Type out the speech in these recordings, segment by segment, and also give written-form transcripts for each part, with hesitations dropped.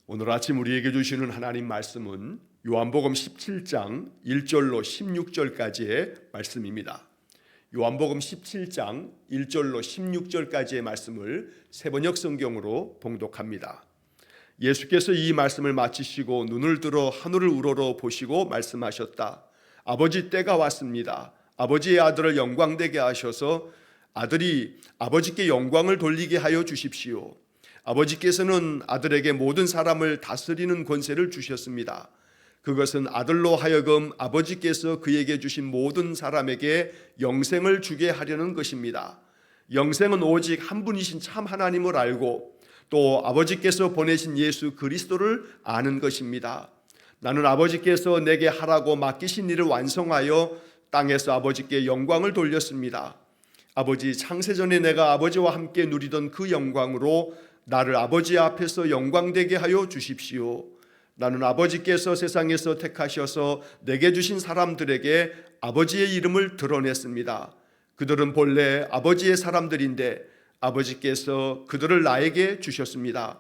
오늘 아침 우리에게 주시는 하나님 말씀은 요한복음 17장 1절로 16절까지의 말씀입니다. 요한복음 17장 1절로 16절까지의 말씀을 새번역 성경으로 봉독합니다. 예수께서 이 말씀을 마치시고 눈을 들어 하늘을 우러러 보시고 말씀하셨다. 아버지, 때가 왔습니다. 아버지의 아들을 영광되게 하셔서 아들이 아버지께 영광을 돌리게 하여 주십시오. 아버지께서는 아들에게 모든 사람을 다스리는 권세를 주셨습니다. 그것은 아들로 하여금 아버지께서 그에게 주신 모든 사람에게 영생을 주게 하려는 것입니다. 영생은 오직 한 분이신 참 하나님을 알고 또 아버지께서 보내신 예수 그리스도를 아는 것입니다. 나는 아버지께서 내게 하라고 맡기신 일을 완성하여 땅에서 아버지께 영광을 돌렸습니다. 아버지, 창세전에 내가 아버지와 함께 누리던 그 영광으로 나를 아버지 앞에서 영광되게 하여 주십시오. 나는 아버지께서 세상에서 택하셔서 내게 주신 사람들에게 아버지의 이름을 드러냈습니다. 그들은 본래 아버지의 사람들인데 아버지께서 그들을 나에게 주셨습니다.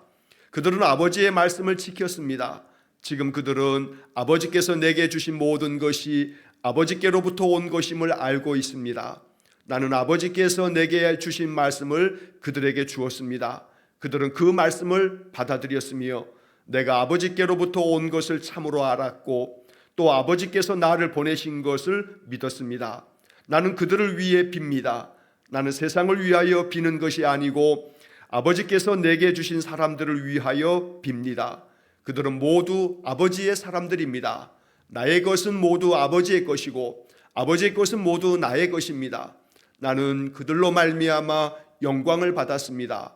그들은 아버지의 말씀을 지켰습니다. 지금 그들은 아버지께서 내게 주신 모든 것이 아버지께로부터 온 것임을 알고 있습니다. 나는 아버지께서 내게 주신 말씀을 그들에게 주었습니다. 그들은 그 말씀을 받아들였으며 내가 아버지께로부터 온 것을 참으로 알았고 또 아버지께서 나를 보내신 것을 믿었습니다. 나는 그들을 위해 빕니다. 나는 세상을 위하여 비는 것이 아니고 아버지께서 내게 주신 사람들을 위하여 빕니다. 그들은 모두 아버지의 사람들입니다. 나의 것은 모두 아버지의 것이고 아버지의 것은 모두 나의 것입니다. 나는 그들로 말미암아 영광을 받았습니다.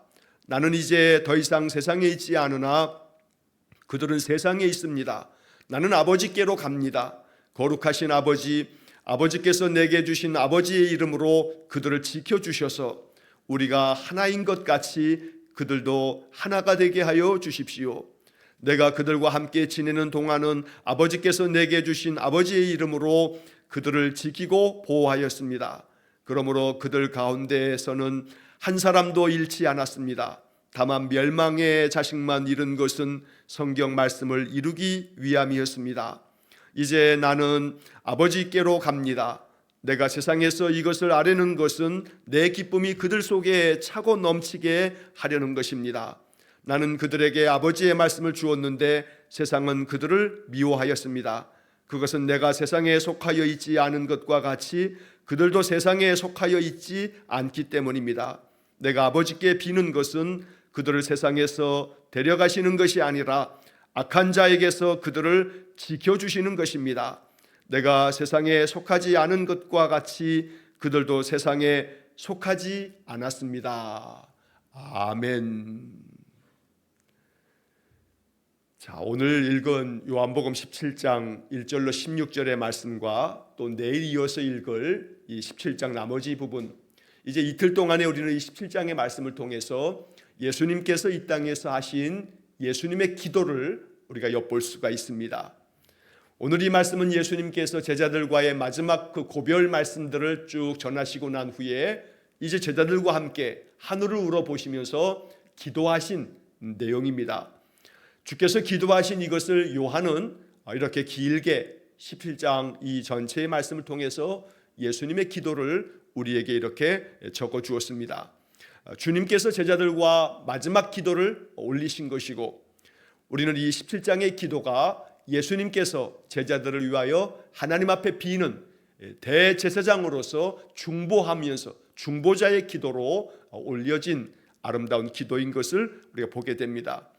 나는 이제 더 이상 세상에 있지 않으나 그들은 세상에 있습니다. 나는 아버지께로 갑니다. 거룩하신 아버지, 아버지께서 내게 주신 아버지의 이름으로 그들을 지켜주셔서 우리가 하나인 것 같이 그들도 하나가 되게 하여 주십시오. 내가 그들과 함께 지내는 동안은 아버지께서 내게 주신 아버지의 이름으로 그들을 지키고 보호하였습니다. 그러므로 그들 가운데에서는 한 사람도 잃지 않았습니다. 다만 멸망의 자식만 잃은 것은 성경 말씀을 이루기 위함이었습니다. 이제 나는 아버지께로 갑니다. 내가 세상에서 이것을 아뢰는 것은 내 기쁨이 그들 속에 차고 넘치게 하려는 것입니다. 나는 그들에게 아버지의 말씀을 주었는데 세상은 그들을 미워하였습니다. 그것은 내가 세상에 속하여 있지 않은 것과 같이 그들도 세상에 속하여 있지 않기 때문입니다. 내가 아버지께 비는 것은 그들을 세상에서 데려가시는 것이 아니라 악한 자에게서 그들을 지켜주시는 것입니다. 내가 세상에 속하지 않은 것과 같이 그들도 세상에 속하지 않았습니다. 아멘. 자, 오늘 읽은 요한복음 17장 1절로 16절의 말씀과 또 내일 이어서 읽을 이 17장 나머지 부분, 이제 이틀 동안에 우리는 이 17장의 말씀을 통해서 예수님께서 이 땅에서 하신 예수님의 기도를 우리가 엿볼 수가 있습니다. 오늘 이 말씀은 예수님께서 제자들과의 마지막 그 고별 말씀들을 쭉 전하시고 난 후에 이제 제자들과 함께 하늘을 우러보시면서 기도하신 내용입니다. 주께서 기도하신 이것을 요한은 이렇게 길게 17장 이 전체의 말씀을 통해서 예수님의 기도를 우리에게 이렇게 적어 주었습니다. 주님께서 제자들과 마지막 기도를 올리신 것이고 우리는 이 17장의 기도가 예수님께서 제자들을 위하여 하나님 앞에 비는 대제사장으로서 중보하면서 중보자의 기도로 올려진 아름다운 기도인 것을 우리가 보게 됩니다.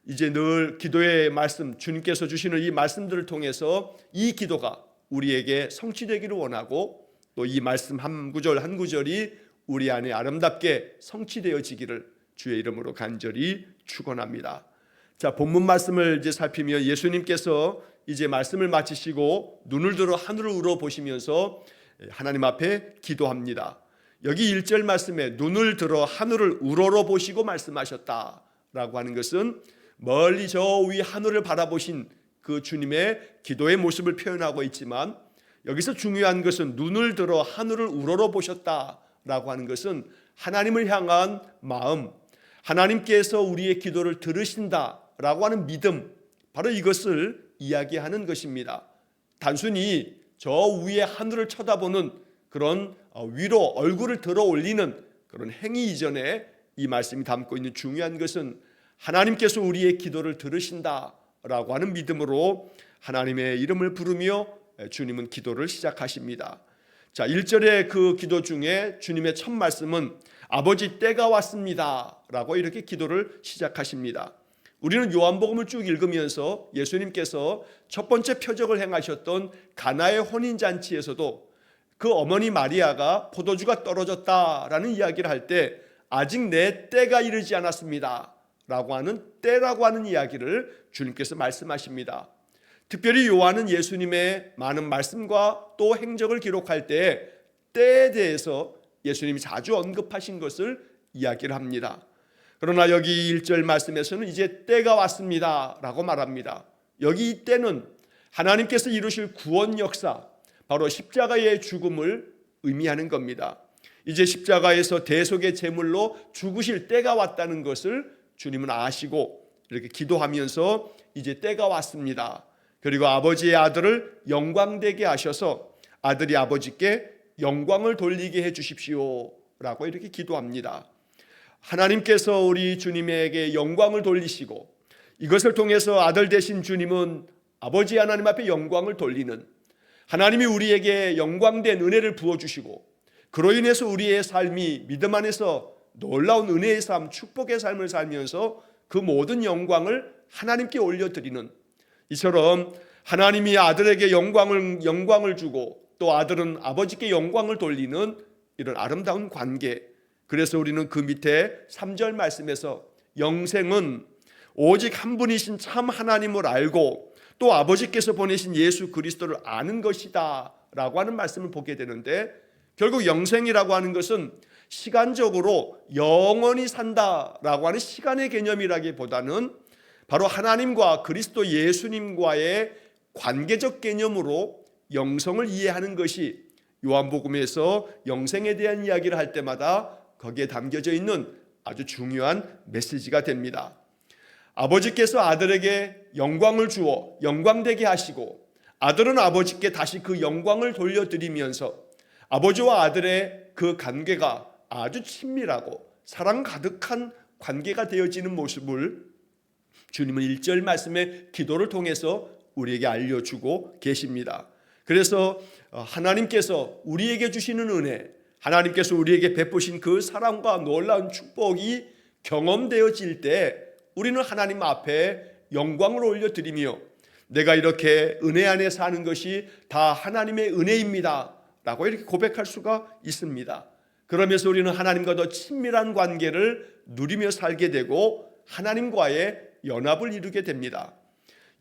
이제 늘 기도의 말씀, 주님께서 주시는 이 말씀들을 통해서 이 기도가 우리에게 성취되기를 원하고 또 이 말씀 한 구절 한 구절이 우리 안에 아름답게 성취되어지기를 주의 이름으로 간절히 축원합니다. 자, 본문 말씀을 이제 살피면 예수님께서 이제 말씀을 마치시고 눈을 들어 하늘을 우러보시면서 하나님 앞에 기도합니다. 여기 1절 말씀에 눈을 들어 하늘을 우러러 보시고 말씀하셨다라고 하는 것은 멀리 저 위 하늘을 바라보신 그 주님의 기도의 모습을 표현하고 있지만 여기서 중요한 것은 눈을 들어 하늘을 우러러 보셨다라고 하는 것은 하나님을 향한 마음, 하나님께서 우리의 기도를 들으신다 라고 하는 믿음, 바로 이것을 이야기하는 것입니다. 단순히 저 위에 하늘을 쳐다보는 그런 위로 얼굴을 들어 올리는 그런 행위 이전에 이 말씀이 담고 있는 중요한 것은 하나님께서 우리의 기도를 들으신다라고 하는 믿음으로 하나님의 이름을 부르며 주님은 기도를 시작하십니다. 자, 1절의 그 기도 중에 주님의 첫 말씀은 아버지 때가 왔습니다 라고 이렇게 기도를 시작하십니다. 우리는 요한복음을 쭉 읽으면서 예수님께서 첫 번째 표적을 행하셨던 가나의 혼인잔치에서도 그 어머니 마리아가 포도주가 떨어졌다라는 이야기를 할 때 아직 내 때가 이르지 않았습니다 라고 하는 때라고 하는 이야기를 주님께서 말씀하십니다. 특별히 요한은 예수님의 많은 말씀과 또 행적을 기록할 때 때에 대해서 예수님이 자주 언급하신 것을 이야기를 합니다. 그러나 여기 1절 말씀에서는 이제 때가 왔습니다 라고 말합니다. 여기 이 때는 하나님께서 이루실 구원 역사, 바로 십자가의 죽음을 의미하는 겁니다. 이제 십자가에서 대속의 제물로 죽으실 때가 왔다는 것을 주님은 아시고 이렇게 기도하면서 이제 때가 왔습니다. 그리고 아버지의 아들을 영광되게 하셔서 아들이 아버지께 영광을 돌리게 해 주십시오 라고 이렇게 기도합니다. 하나님께서 우리 주님에게 영광을 돌리시고 이것을 통해서 아들 되신 주님은 아버지 하나님 앞에 영광을 돌리는, 하나님이 우리에게 영광된 은혜를 부어주시고 그로 인해서 우리의 삶이 믿음 안에서 놀라운 은혜의 삶, 축복의 삶을 살면서 그 모든 영광을 하나님께 올려드리는, 이처럼 하나님이 아들에게 영광을 주고 또 아들은 아버지께 영광을 돌리는 이런 아름다운 관계. 그래서 우리는 그 밑에 3절 말씀에서 영생은 오직 한 분이신 참 하나님을 알고 또 아버지께서 보내신 예수 그리스도를 아는 것이다 라고 하는 말씀을 보게 되는데, 결국 영생이라고 하는 것은 시간적으로 영원히 산다라고 하는 시간의 개념이라기보다는 바로 하나님과 그리스도 예수님과의 관계적 개념으로 영성을 이해하는 것이 요한복음에서 영생에 대한 이야기를 할 때마다 거기에 담겨져 있는 아주 중요한 메시지가 됩니다. 아버지께서 아들에게 영광을 주어 영광되게 하시고 아들은 아버지께 다시 그 영광을 돌려드리면서 아버지와 아들의 그 관계가 아주 친밀하고 사랑 가득한 관계가 되어지는 모습을 주님은 1절 말씀의 기도를 통해서 우리에게 알려주고 계십니다. 그래서 하나님께서 우리에게 주시는 은혜, 하나님께서 우리에게 베푸신 그 사랑과 놀라운 축복이 경험되어질 때 우리는 하나님 앞에 영광을 올려드리며 내가 이렇게 은혜 안에 사는 것이 다 하나님의 은혜입니다 라고 이렇게 고백할 수가 있습니다. 그러면서 우리는 하나님과 더 친밀한 관계를 누리며 살게 되고 하나님과의 연합을 이루게 됩니다.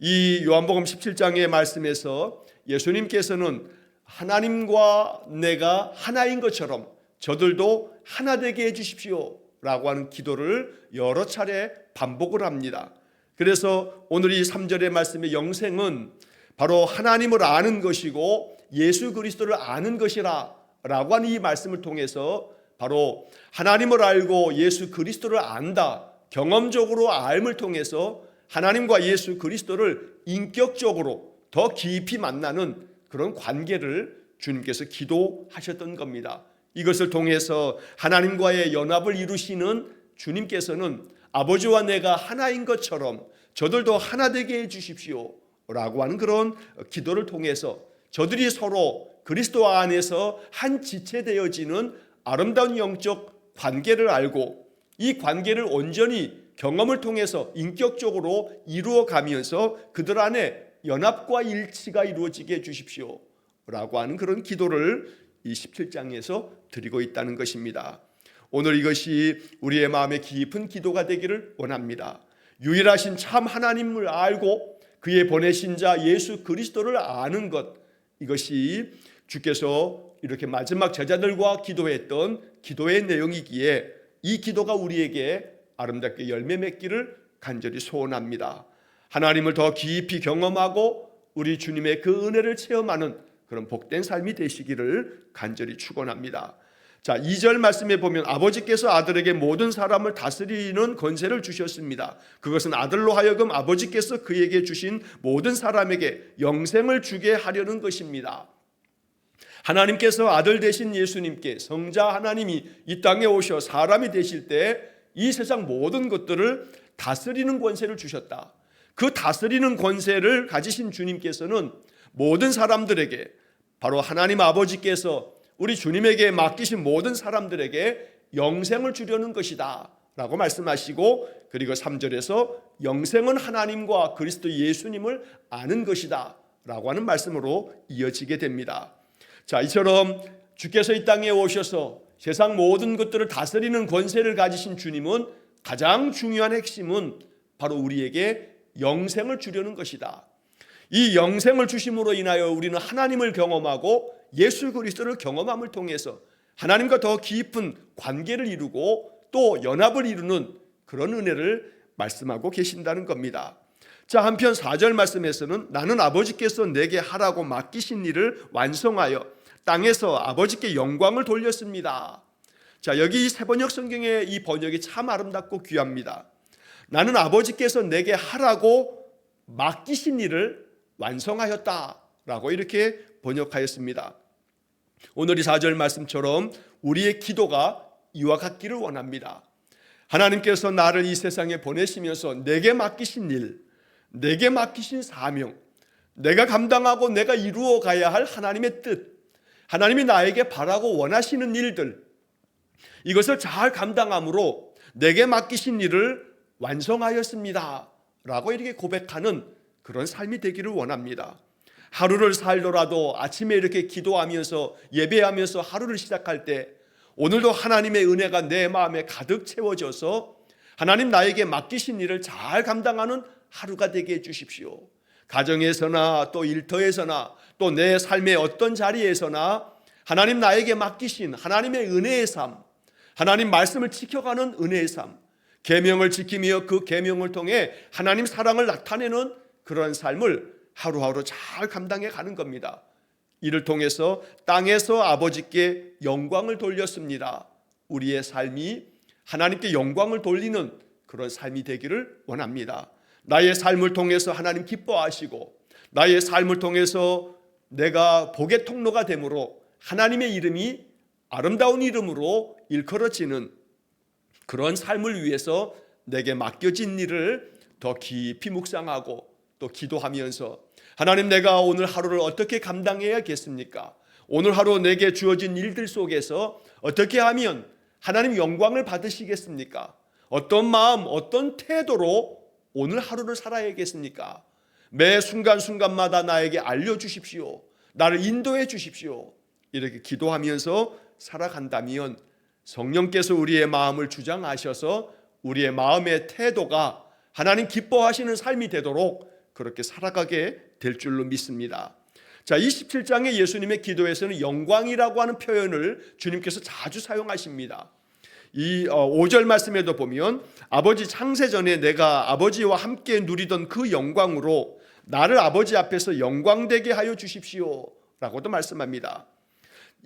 이 요한복음 17장의 말씀에서 예수님께서는 하나님과 내가 하나인 것처럼 저들도 하나 되게 해주십시오 라고 하는 기도를 여러 차례 반복을 합니다. 그래서 오늘 이 3절의 말씀의 영생은 바로 하나님을 아는 것이고 예수 그리스도를 아는 것이라 라고 하는 이 말씀을 통해서 바로 하나님을 알고 예수 그리스도를 안다, 경험적으로 알을 통해서 하나님과 예수 그리스도를 인격적으로 더 깊이 만나는 그런 관계를 주님께서 기도하셨던 겁니다. 이것을 통해서 하나님과의 연합을 이루시는 주님께서는 아버지와 내가 하나인 것처럼 저들도 하나 되게 해주십시오 라고 하는 그런 기도를 통해서 저들이 서로 그리스도 안에서 한 지체되어지는 아름다운 영적 관계를 알고 이 관계를 온전히 경험을 통해서 인격적으로 이루어가면서 그들 안에 연합과 일치가 이루어지게 해주십시오 라고 하는 그런 기도를 이 17장에서 드리고 있다는 것입니다. 오늘 이것이 우리의 마음에 깊은 기도가 되기를 원합니다. 유일하신 참 하나님을 알고 그의 보내신 자 예수 그리스도를 아는 것, 이것이 주께서 이렇게 마지막 제자들과 기도했던 기도의 내용이기에 이 기도가 우리에게 아름답게 열매 맺기를 간절히 소원합니다. 하나님을 더 깊이 경험하고 우리 주님의 그 은혜를 체험하는 그런 복된 삶이 되시기를 간절히 축원합니다. 자, 2절 말씀에 보면 아버지께서 아들에게 모든 사람을 다스리는 권세를 주셨습니다. 그것은 아들로 하여금 아버지께서 그에게 주신 모든 사람에게 영생을 주게 하려는 것입니다. 하나님께서 아들 되신 예수님께 성자 하나님이 이 땅에 오셔 사람이 되실 때 이 세상 모든 것들을 다스리는 권세를 주셨다. 그 다스리는 권세를 가지신 주님께서는 모든 사람들에게, 바로 하나님 아버지께서 우리 주님에게 맡기신 모든 사람들에게 영생을 주려는 것이다 라고 말씀하시고, 그리고 3절에서 영생은 하나님과 그리스도 예수님을 아는 것이다 라고 하는 말씀으로 이어지게 됩니다. 자, 이처럼 주께서 이 땅에 오셔서 세상 모든 것들을 다스리는 권세를 가지신 주님은 가장 중요한 핵심은 바로 우리에게 영생을 주려는 것이다. 이 영생을 주심으로 인하여 우리는 하나님을 경험하고 예수 그리스도를 경험함을 통해서 하나님과 더 깊은 관계를 이루고 또 연합을 이루는 그런 은혜를 말씀하고 계신다는 겁니다. 자, 한편 4절 말씀에서는 나는 아버지께서 내게 하라고 맡기신 일을 완성하여 땅에서 아버지께 영광을 돌렸습니다. 자, 여기 세번역 성경의 이 번역이 참 아름답고 귀합니다. 나는 아버지께서 내게 하라고 맡기신 일을 완성하였다라고 이렇게 번역하였습니다. 오늘 이 4절 말씀처럼 우리의 기도가 이와 같기를 원합니다. 하나님께서 나를 이 세상에 보내시면서 내게 맡기신 일, 내게 맡기신 사명, 내가 감당하고 내가 이루어 가야 할 하나님의 뜻, 하나님이 나에게 바라고 원하시는 일들, 이것을 잘 감당함으로 내게 맡기신 일을 완성하였습니다 라고 이렇게 고백하는 그런 삶이 되기를 원합니다. 하루를 살더라도 아침에 이렇게 기도하면서 예배하면서 하루를 시작할 때 오늘도 하나님의 은혜가 내 마음에 가득 채워져서 하나님 나에게 맡기신 일을 잘 감당하는 하루가 되게 해주십시오. 가정에서나 또 일터에서나 또 내 삶의 어떤 자리에서나 하나님 나에게 맡기신 하나님의 은혜의 삶, 하나님 말씀을 지켜가는 은혜의 삶, 계명을 지키며 그 계명을 통해 하나님 사랑을 나타내는 그런 삶을 하루하루 잘 감당해 가는 겁니다. 이를 통해서 땅에서 아버지께 영광을 돌렸습니다. 우리의 삶이 하나님께 영광을 돌리는 그런 삶이 되기를 원합니다. 나의 삶을 통해서 하나님 기뻐하시고 나의 삶을 통해서 내가 복의 통로가 되므로 하나님의 이름이 아름다운 이름으로 일컬어지는 그런 삶을 위해서 내게 맡겨진 일을 더 깊이 묵상하고 또 기도하면서 하나님, 내가 오늘 하루를 어떻게 감당해야겠습니까? 오늘 하루 내게 주어진 일들 속에서 어떻게 하면 하나님 영광을 받으시겠습니까? 어떤 마음, 어떤 태도로 오늘 하루를 살아야겠습니까? 매 순간순간마다 나에게 알려주십시오. 나를 인도해 주십시오. 이렇게 기도하면서 살아간다면 성령께서 우리의 마음을 주장하셔서 우리의 마음의 태도가 하나님 기뻐하시는 삶이 되도록 그렇게 살아가게 될 줄로 믿습니다. 자, 27장의 예수님의 기도에서는 영광이라고 하는 표현을 주님께서 자주 사용하십니다. 이 5절 말씀에도 보면 아버지 창세 전에 내가 아버지와 함께 누리던 그 영광으로 나를 아버지 앞에서 영광되게 하여 주십시오 라고도 말씀합니다.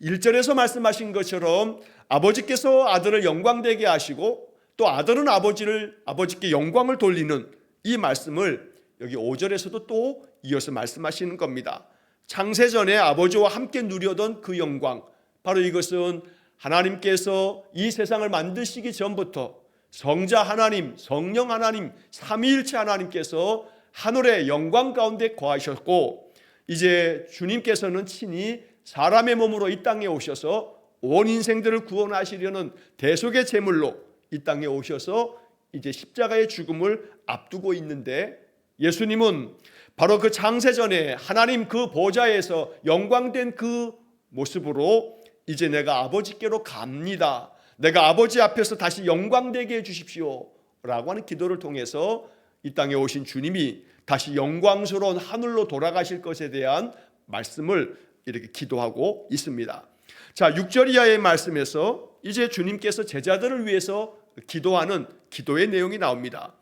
1절에서 말씀하신 것처럼 아버지께서 아들을 영광되게 하시고 또 아들은 아버지께 영광을 돌리는 이 말씀을 여기 5절에서도 또 이어서 말씀하시는 겁니다. 창세전에 아버지와 함께 누려던 그 영광, 바로 이것은 하나님께서 이 세상을 만드시기 전부터 성자 하나님, 성령 하나님, 삼위일체 하나님께서 하늘의 영광 가운데 거하셨고 이제 주님께서는 친히 사람의 몸으로 이 땅에 오셔서 온 인생들을 구원하시려는 대속의 제물로 이 땅에 오셔서 이제 십자가의 죽음을 앞두고 있는데 예수님은 바로 그 창세전에 하나님 그 보좌에서 영광된 그 모습으로 이제 내가 아버지께로 갑니다. 내가 아버지 앞에서 다시 영광되게 해주십시오 라고 하는 기도를 통해서 이 땅에 오신 주님이 다시 영광스러운 하늘로 돌아가실 것에 대한 말씀을 이렇게 기도하고 있습니다. 자, 6절 이하의 말씀에서 이제 주님께서 제자들을 위해서 기도하는 기도의 내용이 나옵니다.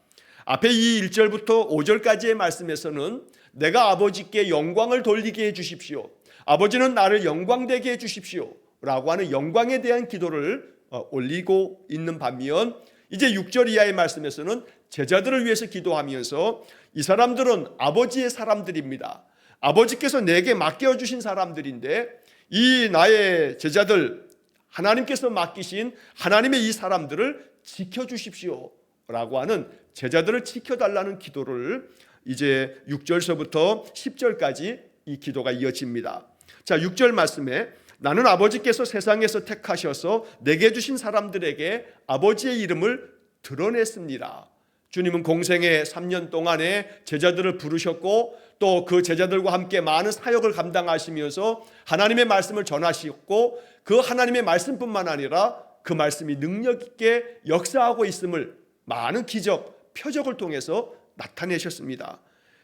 앞에 이 1절부터 5절까지의 말씀에서는 내가 아버지께 영광을 돌리게 해주십시오. 아버지는 나를 영광되게 해주십시오 라고 하는 영광에 대한 기도를 올리고 있는 반면, 이제 6절 이하의 말씀에서는 제자들을 위해서 기도하면서 이 사람들은 아버지의 사람들입니다. 아버지께서 내게 맡겨주신 사람들인데 이 나의 제자들, 하나님께서 맡기신 하나님의 이 사람들을 지켜주십시오 라고 하는, 제자들을 지켜달라는 기도를 이제 6절서부터 10절까지 이 기도가 이어집니다. 자, 6절 말씀에 나는 아버지께서 세상에서 택하셔서 내게 주신 사람들에게 아버지의 이름을 드러냈습니다. 주님은 공생의 3년 동안에 제자들을 부르셨고 또 그 제자들과 함께 많은 사역을 감당하시면서 하나님의 말씀을 전하셨고, 그 하나님의 말씀뿐만 아니라 그 말씀이 능력 있게 역사하고 있음을 많은 기적, 표적을 통해서 나타내셨습니다.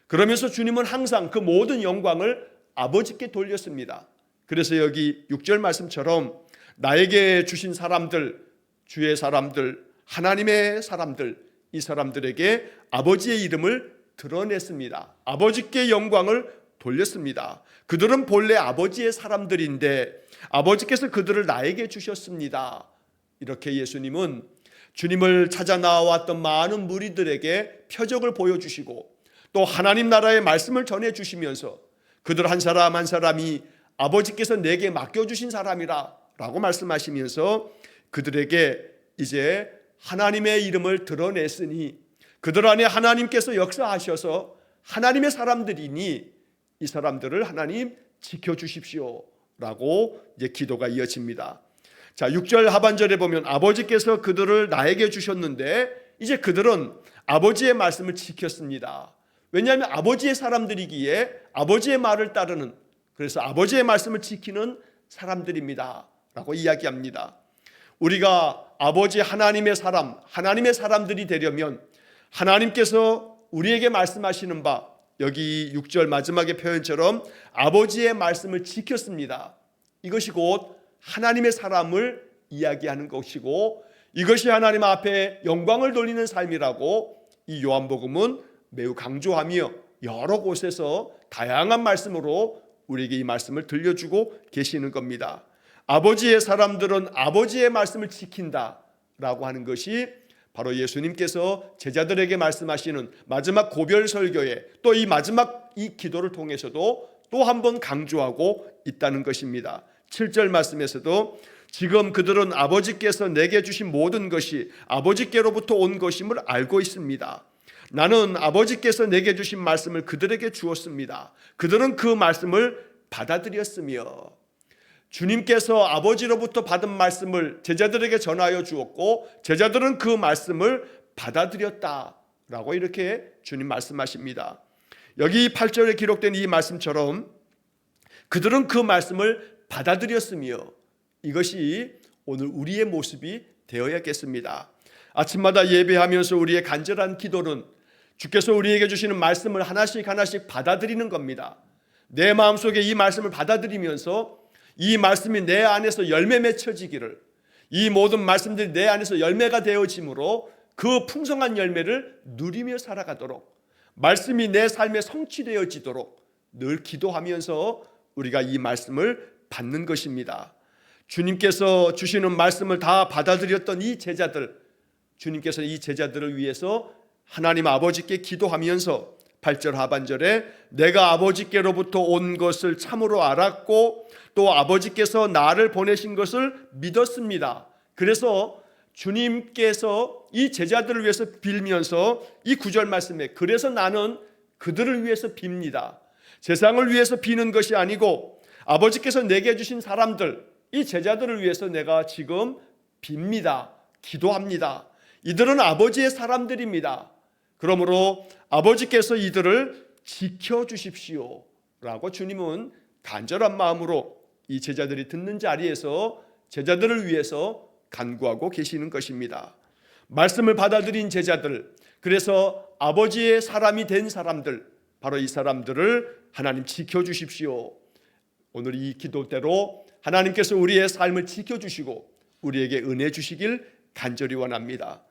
그러면서 주님은 항상 그 모든 영광을 아버지께 돌렸습니다. 그래서 여기 6절 말씀처럼 나에게 주신 사람들, 주의 사람들, 하나님의 사람들, 이 사람들에게 아버지의 이름을 드러냈습니다. 아버지께 영광을 돌렸습니다. 그들은 본래 아버지의 사람들인데 아버지께서 그들을 나에게 주셨습니다. 이렇게 예수님은 주님을 찾아 나왔던 많은 무리들에게 표적을 보여주시고 또 하나님 나라의 말씀을 전해주시면서 그들 한 사람 한 사람이 아버지께서 내게 맡겨주신 사람이라 라고 말씀하시면서 그들에게 이제 하나님의 이름을 드러냈으니 그들 안에 하나님께서 역사하셔서 하나님의 사람들이니 이 사람들을 하나님 지켜주십시오 라고 이제 기도가 이어집니다. 자, 6절 하반절에 보면 아버지께서 그들을 나에게 주셨는데 이제 그들은 아버지의 말씀을 지켰습니다. 왜냐하면 아버지의 사람들이기에 아버지의 말을 따르는, 그래서 아버지의 말씀을 지키는 사람들입니다 라고 이야기합니다. 우리가 아버지 하나님의 사람, 하나님의 사람들이 되려면 하나님께서 우리에게 말씀하시는 바, 여기 6절 마지막의 표현처럼 아버지의 말씀을 지켰습니다. 이것이 곧 하나님의 사람을 이야기하는 것이고 이것이 하나님 앞에 영광을 돌리는 삶이라고 이 요한복음은 매우 강조하며 여러 곳에서 다양한 말씀으로 우리에게 이 말씀을 들려주고 계시는 겁니다. 아버지의 사람들은 아버지의 말씀을 지킨다라고 하는 것이 바로 예수님께서 제자들에게 말씀하시는 마지막 고별 설교에 또 이 마지막 이 기도를 통해서도 또 한 번 강조하고 있다는 것입니다. 7절 말씀에서도 지금 그들은 아버지께서 내게 주신 모든 것이 아버지께로부터 온 것임을 알고 있습니다. 나는 아버지께서 내게 주신 말씀을 그들에게 주었습니다. 그들은 그 말씀을 받아들였으며, 주님께서 아버지로부터 받은 말씀을 제자들에게 전하여 주었고 제자들은 그 말씀을 받아들였다라고 이렇게 주님 말씀하십니다. 여기 8절에 기록된 이 말씀처럼 그들은 그 말씀을 받아들였으며, 이것이 오늘 우리의 모습이 되어야겠습니다. 아침마다 예배하면서 우리의 간절한 기도는 주께서 우리에게 주시는 말씀을 하나씩 하나씩 받아들이는 겁니다. 내 마음속에 이 말씀을 받아들이면서 이 말씀이 내 안에서 열매 맺혀지기를, 이 모든 말씀들이 내 안에서 열매가 되어짐으로 그 풍성한 열매를 누리며 살아가도록, 말씀이 내 삶에 성취되어지도록 늘 기도하면서 우리가 이 말씀을 받는 것입니다. 주님께서 주시는 말씀을 다 받아들였던 이 제자들, 주님께서 이 제자들을 위해서 하나님 아버지께 기도하면서 8절 하반절에 내가 아버지께로부터 온 것을 참으로 알았고 또 아버지께서 나를 보내신 것을 믿었습니다. 그래서 주님께서 이 제자들을 위해서 빌면서 이 9절 말씀에 그래서 나는 그들을 위해서 빕니다. 세상을 위해서 비는 것이 아니고 아버지께서 내게 주신 사람들, 이 제자들을 위해서 내가 지금 빕니다. 기도합니다. 이들은 아버지의 사람들입니다. 그러므로 아버지께서 이들을 지켜주십시오 라고 주님은 간절한 마음으로 이 제자들이 듣는 자리에서 제자들을 위해서 간구하고 계시는 것입니다. 말씀을 받아들인 제자들, 그래서 아버지의 사람이 된 사람들, 바로 이 사람들을 하나님 지켜주십시오. 오늘 이 기도대로 하나님께서 우리의 삶을 지켜주시고 우리에게 은혜 주시길 간절히 원합니다.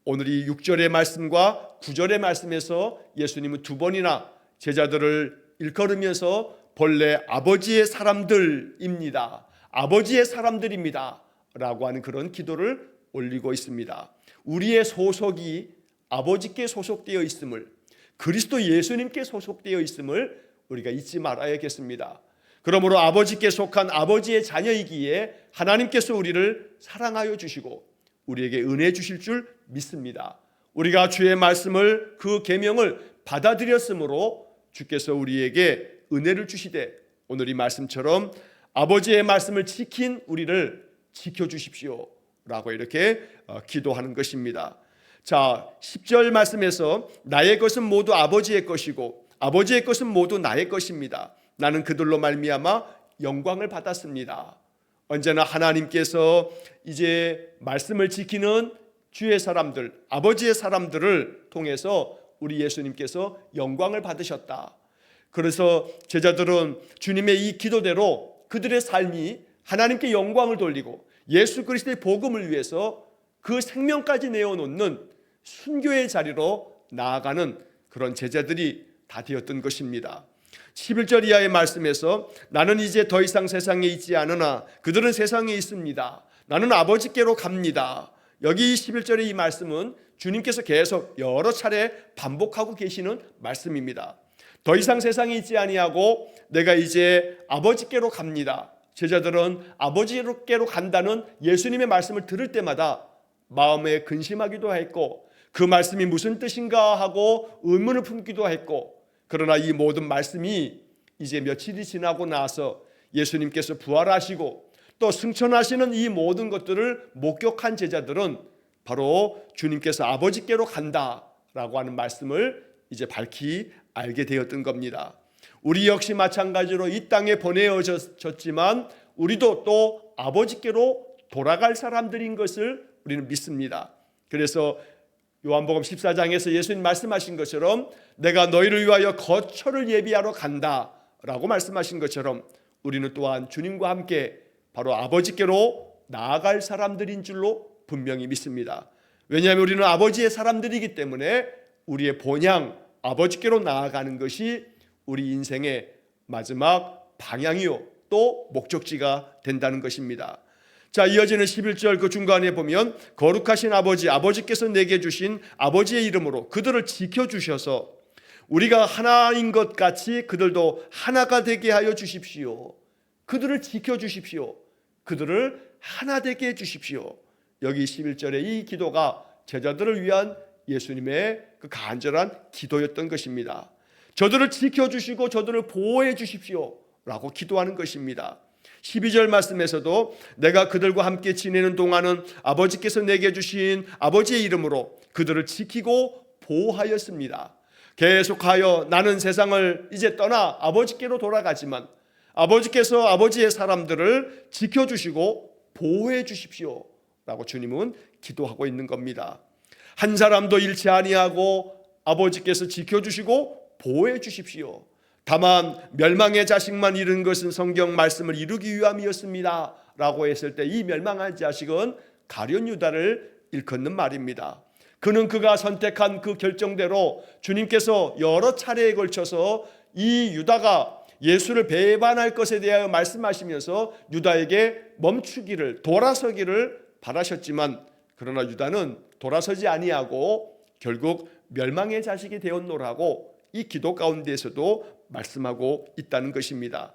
오늘 이 6절의 말씀과 9절의 말씀에서 예수님은 두 번이나 제자들을 일컬으면서 본래 아버지의 사람들입니다, 아버지의 사람들입니다 라고 하는 그런 기도를 올리고 있습니다. 우리의 소속이 아버지께 소속되어 있음을, 그리스도 예수님께 소속되어 있음을 우리가 잊지 말아야겠습니다. 그러므로 아버지께 속한 아버지의 자녀이기에 하나님께서 우리를 사랑하여 주시고 우리에게 은혜 주실 줄 믿습니다. 우리가 주의 말씀을, 그 계명을 받아들였으므로 주께서 우리에게 은혜를 주시되 오늘 이 말씀처럼 아버지의 말씀을 지킨 우리를 지켜주십시오 라고 이렇게 기도하는 것입니다. 자, 10절 말씀에서 나의 것은 모두 아버지의 것이고 아버지의 것은 모두 나의 것입니다. 나는 그들로 말미암아 영광을 받았습니다. 언제나 하나님께서 이제 말씀을 지키는 주의 사람들, 아버지의 사람들을 통해서 우리 예수님께서 영광을 받으셨다. 그래서 제자들은 주님의 이 기도대로 그들의 삶이 하나님께 영광을 돌리고 예수 그리스도의 복음을 위해서 그 생명까지 내어놓는 순교의 자리로 나아가는 그런 제자들이 다 되었던 것입니다. 11절 이하의 말씀에서 나는 이제 더 이상 세상에 있지 않으나 그들은 세상에 있습니다. 나는 아버지께로 갑니다. 여기 11절의 이 말씀은 주님께서 계속 여러 차례 반복하고 계시는 말씀입니다. 더 이상 세상에 있지 아니하고 내가 이제 아버지께로 갑니다. 제자들은 아버지께로 간다는 예수님의 말씀을 들을 때마다 마음에 근심하기도 했고 그 말씀이 무슨 뜻인가 하고 의문을 품기도 했고, 그러나 이 모든 말씀이 이제 며칠이 지나고 나서 예수님께서 부활하시고 또 승천하시는 이 모든 것들을 목격한 제자들은 바로 주님께서 아버지께로 간다라고 하는 말씀을 이제 밝히 알게 되었던 겁니다. 우리 역시 마찬가지로 이 땅에 보내어졌지만 우리도 또 아버지께로 돌아갈 사람들인 것을 우리는 믿습니다. 그래서 요한복음 14장에서 예수님 말씀하신 것처럼 내가 너희를 위하여 거처를 예비하러 간다라고 말씀하신 것처럼 우리는 또한 주님과 함께 바로 아버지께로 나아갈 사람들인 줄로 분명히 믿습니다. 왜냐하면 우리는 아버지의 사람들이기 때문에 우리의 본향 아버지께로 나아가는 것이 우리 인생의 마지막 방향이요 또 목적지가 된다는 것입니다. 자, 이어지는 11절 그 중간에 보면 거룩하신 아버지께서 내게 주신 아버지의 이름으로 그들을 지켜주셔서 우리가 하나인 것 같이 그들도 하나가 되게 하여 주십시오. 그들을 지켜주십시오. 그들을 하나 되게 해주십시오. 여기 11절의 이 기도가 제자들을 위한 예수님의 그 간절한 기도였던 것입니다. 저들을 지켜주시고 저들을 보호해 주십시오 라고 기도하는 것입니다. 12절 말씀에서도 내가 그들과 함께 지내는 동안은 아버지께서 내게 주신 아버지의 이름으로 그들을 지키고 보호하였습니다. 계속하여 나는 세상을 이제 떠나 아버지께로 돌아가지만 아버지께서 아버지의 사람들을 지켜주시고 보호해 주십시오 라고 주님은 기도하고 있는 겁니다. 한 사람도 잃지 아니하고 아버지께서 지켜주시고 보호해 주십시오. 다만 멸망의 자식만 잃은 것은 성경 말씀을 이루기 위함이었습니다 라고 했을 때 이 멸망한 자식은 가룟 유다를 일컫는 말입니다. 그는 그가 선택한 그 결정대로 주님께서 여러 차례에 걸쳐서 이 유다가 예수를 배반할 것에 대하여 말씀하시면서 유다에게 멈추기를, 돌아서기를 바라셨지만 그러나 유다는 돌아서지 아니하고 결국 멸망의 자식이 되었노라고 이 기도 가운데에서도 말씀하고 있다는 것입니다.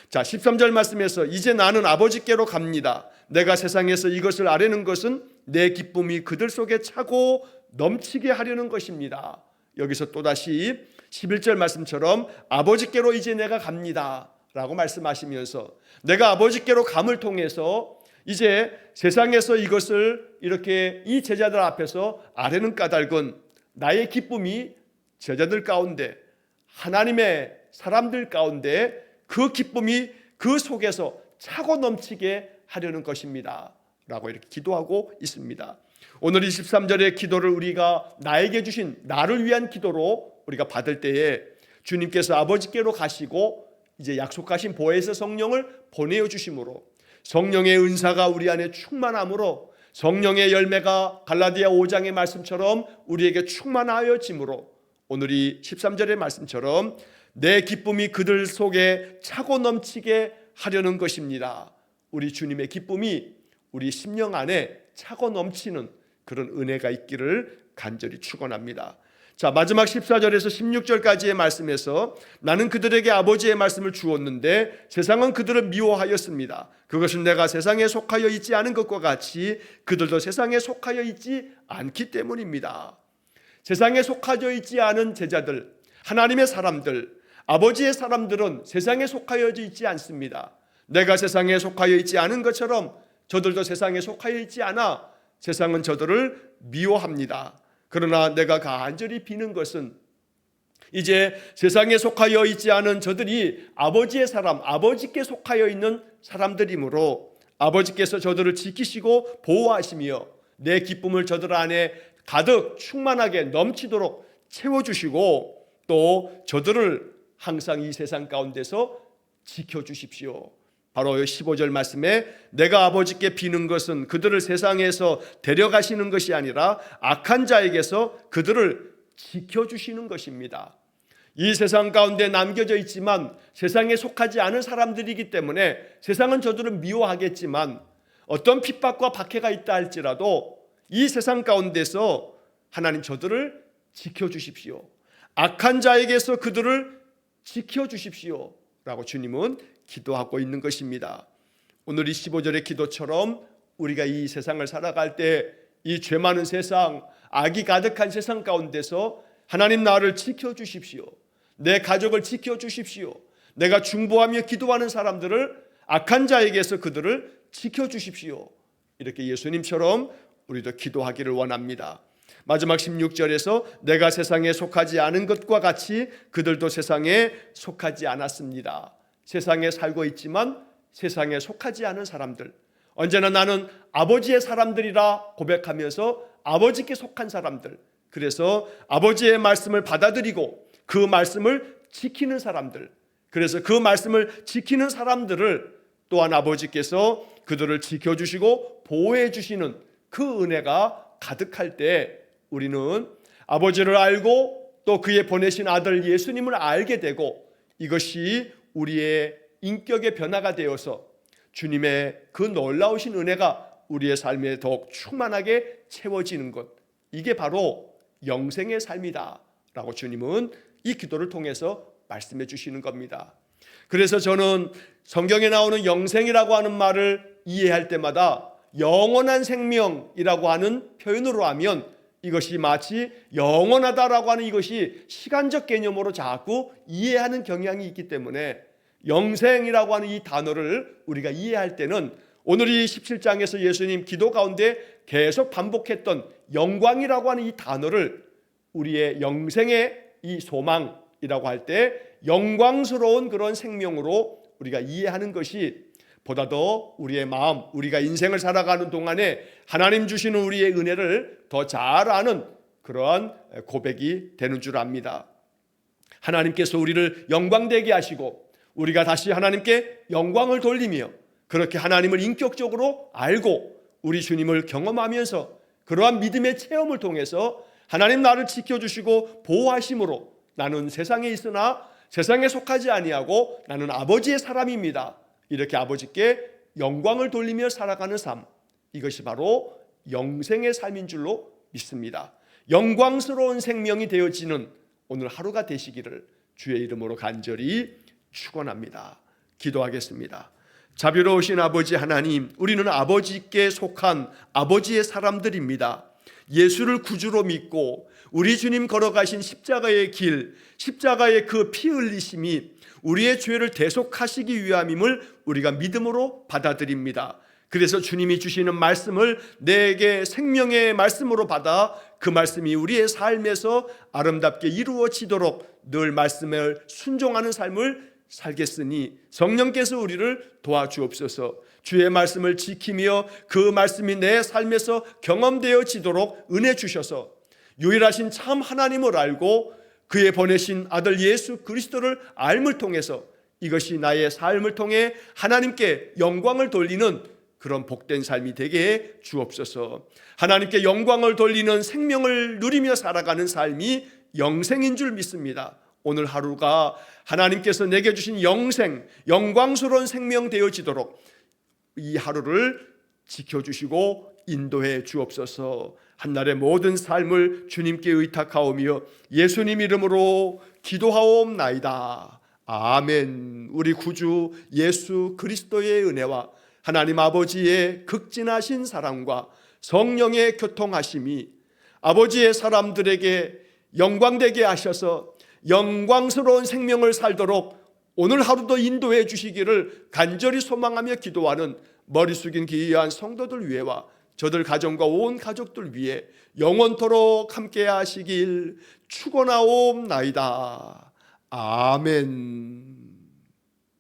자, 13절 말씀에서 이제 나는 아버지께로 갑니다. 내가 세상에서 이것을 아뢰는 것은 내 기쁨이 그들 속에 차고 넘치게 하려는 것입니다. 여기서 또다시 11절 말씀처럼 아버지께로 이제 내가 갑니다 라고 말씀하시면서 내가 아버지께로 감을 통해서 이제 세상에서 이것을 이렇게 이 제자들 앞에서 아뢰는 까닭은 나의 기쁨이 제자들 가운데 하나님의 사람들 가운데 그 기쁨이 그 속에서 차고 넘치게 하려는 것입니다 라고 이렇게 기도하고 있습니다. 오늘 23절의 기도를 우리가 나에게 주신 나를 위한 기도로 우리가 받을 때에 주님께서 아버지께로 가시고 이제 약속하신 보혜사 성령을 보내어 주심으로 성령의 은사가 우리 안에 충만함으로 성령의 열매가 갈라디아 5장의 말씀처럼 우리에게 충만하여짐으로 오늘 이 13절의 말씀처럼 내 기쁨이 그들 속에 차고 넘치게 하려는 것입니다. 우리 주님의 기쁨이 우리 심령 안에 차고 넘치는 그런 은혜가 있기를 간절히 축원합니다. 자, 마지막 14절에서 16절까지의 말씀에서 나는 그들에게 아버지의 말씀을 주었는데 세상은 그들을 미워하였습니다. 그것은 내가 세상에 속하여 있지 않은 것과 같이 그들도 세상에 속하여 있지 않기 때문입니다. 세상에 속하여 있지 않은 제자들, 하나님의 사람들, 아버지의 사람들은 세상에 속하여 있지 않습니다. 내가 세상에 속하여 있지 않은 것처럼 저들도 세상에 속하여 있지 않아 세상은 저들을 미워합니다. 그러나 내가 간절히 비는 것은 이제 세상에 속하여 있지 않은 저들이 아버지의 사람, 아버지께 속하여 있는 사람들이므로 아버지께서 저들을 지키시고 보호하시며 내 기쁨을 저들 안에 가득 충만하게 넘치도록 채워주시고 또 저들을 항상 이 세상 가운데서 지켜주십시오. 바로 15절 말씀에 내가 아버지께 비는 것은 그들을 세상에서 데려가시는 것이 아니라 악한 자에게서 그들을 지켜주시는 것입니다. 이 세상 가운데 남겨져 있지만 세상에 속하지 않은 사람들이기 때문에 세상은 저들을 미워하겠지만 어떤 핍박과 박해가 있다 할지라도 이 세상 가운데서 하나님 저들을 지켜주십시오. 악한 자에게서 그들을 지켜주십시오 라고 주님은 기도하고 있는 것입니다. 오늘 이 15절의 기도처럼 우리가 이 세상을 살아갈 때 이 죄 많은 세상, 악이 가득한 세상 가운데서 하나님 나를 지켜주십시오. 내 가족을 지켜주십시오. 내가 중보하며 기도하는 사람들을 악한 자에게서 그들을 지켜주십시오. 이렇게 예수님처럼 우리도 기도하기를 원합니다. 마지막 16절에서 내가 세상에 속하지 않은 것과 같이 그들도 세상에 속하지 않았습니다. 세상에 살고 있지만 세상에 속하지 않은 사람들, 언제나 나는 아버지의 사람들이라 고백하면서 아버지께 속한 사람들, 그래서 아버지의 말씀을 받아들이고 그 말씀을 지키는 사람들, 그래서 그 말씀을 지키는 사람들을 또한 아버지께서 그들을 지켜주시고 보호해 주시는 그 은혜가 가득할 때 우리는 아버지를 알고 또 그의 보내신 아들 예수님을 알게 되고 이것이 우리의 인격의 변화가 되어서 주님의 그 놀라우신 은혜가 우리의 삶에 더욱 충만하게 채워지는 것, 이게 바로 영생의 삶이다 라고 주님은 이 기도를 통해서 말씀해 주시는 겁니다. 그래서 저는 성경에 나오는 영생이라고 하는 말을 이해할 때마다 영원한 생명이라고 하는 표현으로 하면 이것이 마치 영원하다라고 하는 이것이 시간적 개념으로 자꾸 이해하는 경향이 있기 때문에 영생이라고 하는 이 단어를 우리가 이해할 때는 오늘 이 17장에서 예수님 기도 가운데 계속 반복했던 영광이라고 하는 이 단어를 우리의 영생의 이 소망이라고 할 때 영광스러운 그런 생명으로 우리가 이해하는 것이 보다 더 우리의 마음, 우리가 인생을 살아가는 동안에 하나님 주시는 우리의 은혜를 더 잘 아는 그러한 고백이 되는 줄 압니다. 하나님께서 우리를 영광되게 하시고 우리가 다시 하나님께 영광을 돌리며 그렇게 하나님을 인격적으로 알고 우리 주님을 경험하면서 그러한 믿음의 체험을 통해서 하나님 나를 지켜주시고 보호하심으로 나는 세상에 있으나 세상에 속하지 아니하고 나는 아버지의 사람입니다. 이렇게 아버지께 영광을 돌리며 살아가는 삶, 이것이 바로 영생의 삶인 줄로 믿습니다. 영광스러운 생명이 되어지는 오늘 하루가 되시기를 주의 이름으로 간절히 축원합니다. 기도하겠습니다. 자비로우신 아버지 하나님, 우리는 아버지께 속한 아버지의 사람들입니다. 예수를 구주로 믿고 우리 주님 걸어가신 십자가의 길, 십자가의 그 피 흘리심이 우리의 죄를 대속하시기 위함임을 우리가 믿음으로 받아들입니다. 그래서 주님이 주시는 말씀을 내게 생명의 말씀으로 받아 그 말씀이 우리의 삶에서 아름답게 이루어지도록 늘 말씀을 순종하는 삶을 살겠으니 성령께서 우리를 도와주옵소서. 주의 말씀을 지키며 그 말씀이 내 삶에서 경험되어지도록 은혜 주셔서 유일하신 참 하나님을 알고 그의 보내신 아들 예수 그리스도를 알음을 통해서 이것이 나의 삶을 통해 하나님께 영광을 돌리는 그런 복된 삶이 되게 해 주옵소서. 하나님께 영광을 돌리는 생명을 누리며 살아가는 삶이 영생인 줄 믿습니다. 오늘 하루가 하나님께서 내게 주신 영생, 영광스러운 생명 되어지도록 이 하루를 지켜주시고 인도해 주옵소서. 한날의 모든 삶을 주님께 의탁하오며 예수님 이름으로 기도하옵나이다. 아멘. 우리 구주 예수 그리스도의 은혜와 하나님 아버지의 극진하신 사랑과 성령의 교통하심이 아버지의 사람들에게 영광되게 하셔서 영광스러운 생명을 살도록 오늘 하루도 인도해 주시기를 간절히 소망하며 기도하는 머리 숙인 귀한 성도들 위해와 저들 가정과 온 가족들 위해 영원토록 함께 하시길 축원하옵나이다. 아멘.